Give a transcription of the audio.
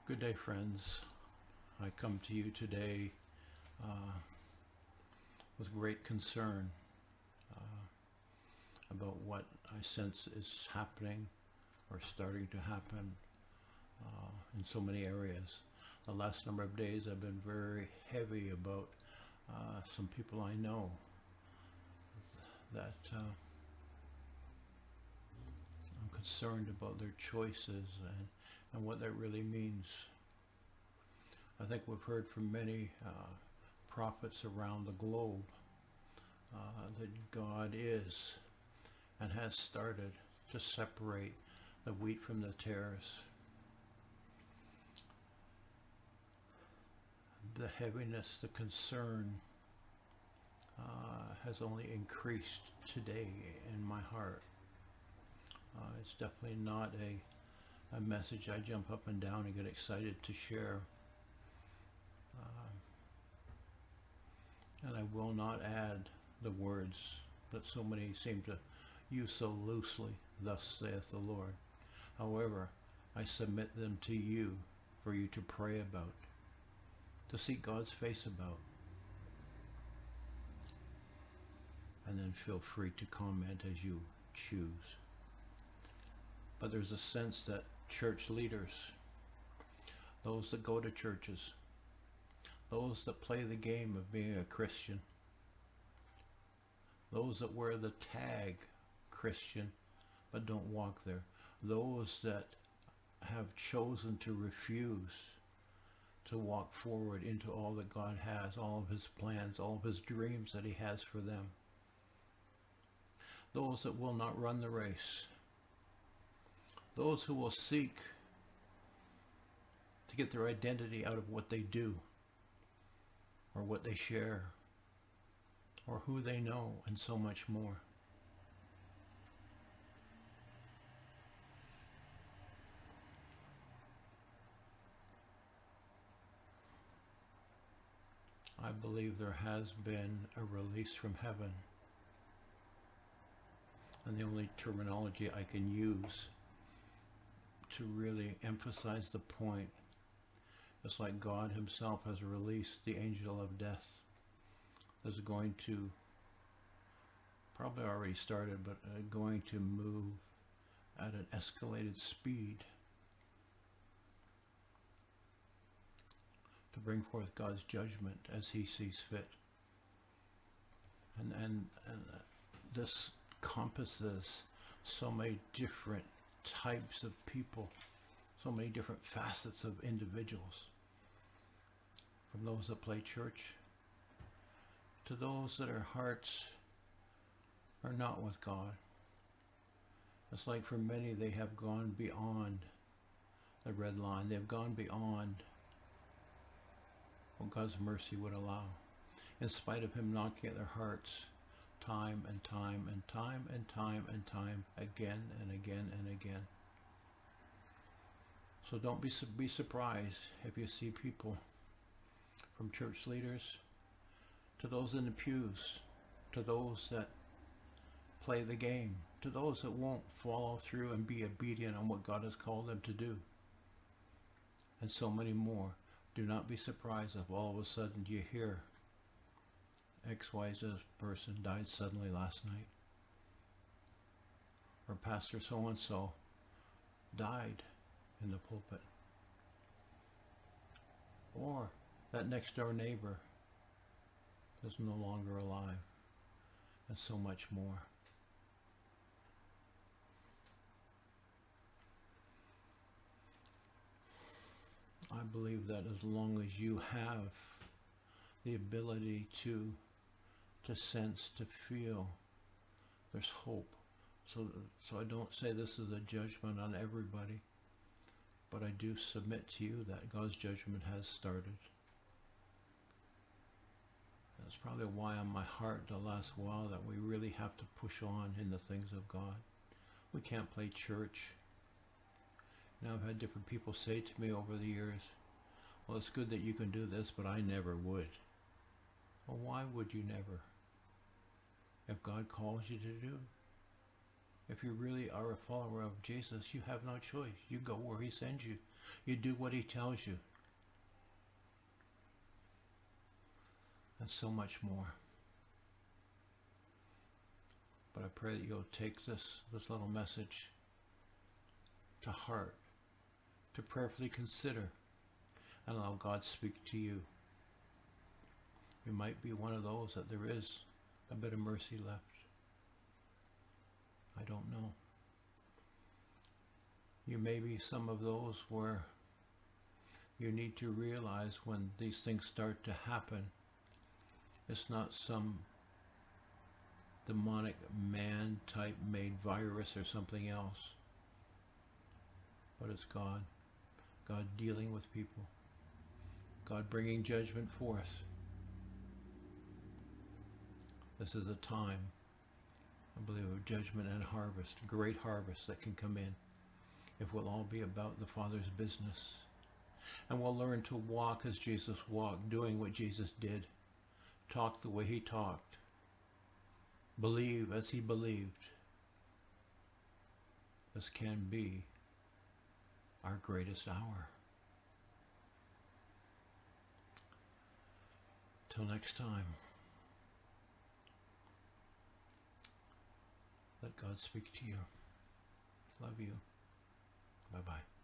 Good day, friends. I come to you today with great concern about what I sense is happening or starting to happen in so many areas. The last number of days I've been very heavy about some people I know that I'm concerned about their choices and what that really means. I think we've heard from many prophets around the globe that God is and has started to separate the wheat from the tares. The heaviness, the concern has only increased today in my heart. It's definitely not a message I jump up and down and get excited to share. And I will not add the words that so many seem to use so loosely, thus saith the Lord. However, I submit them to you for you to pray about, to seek God's face about, and then feel free to comment as you choose. But there's a sense that church leaders, those that go to churches, those that play the game of being a Christian, those that wear the tag Christian but don't walk there, those that have chosen to refuse to walk forward into all that God has, all of his plans, all of his dreams that he has for them, those that will not run the race, those who will seek to get their identity out of what they do or what they share or who they know, and so much more. I believe there has been a release from heaven, and the only terminology I can use to really emphasize the point, it's like God himself has released the angel of death that's going to, probably already started, but going to move at an escalated speed to bring forth God's judgment as he sees fit. And this encompasses so many different types of people, so many different facets of individuals, from those that play church to those that their hearts are not with God. It's like for many, they have gone beyond the red line. They've gone beyond what God's mercy would allow, in spite of him knocking at their hearts time and time and time and time and time again and again and again. So don't be surprised if you see people, from church leaders to those in the pews, to those that play the game, to those that won't follow through and be obedient on what God has called them to do, and so many more. Do not be surprised if all of a sudden you hear XYZ person died suddenly last night, or Pastor so-and-so died in the pulpit, or that next door neighbor is no longer alive, and so much more. I believe that as long as you have the ability to sense, to feel, there's hope. So I don't say this is a judgment on everybody, but I do submit to you that God's judgment has started. That's probably why on my heart the last while that we really have to push on in the things of God. We can't play church. Now I've had different people say to me over the years, well, it's good that you can do this, but I never would. Well, why would you never? If God calls you to do, If you really are a follower of Jesus, you have no choice. You go where he sends you. You do what he tells you. And so much more. But I pray that you'll take this little message to heart, to prayerfully consider, and allow God to speak to you. You might be one of those that there is a bit of mercy left. I don't know. You may be some of those where you need to realize when these things start to happen, it's not some demonic man type made virus or something else, but it's God. God dealing with people. God bringing judgment forth. This is a time, I believe, of judgment and harvest, great harvest that can come in if we'll all be about the Father's business. And we'll learn to walk as Jesus walked, doing what Jesus did, talk the way he talked, believe as he believed. This can be our greatest hour. Till next time, let God speak to you. Love you. Bye-bye.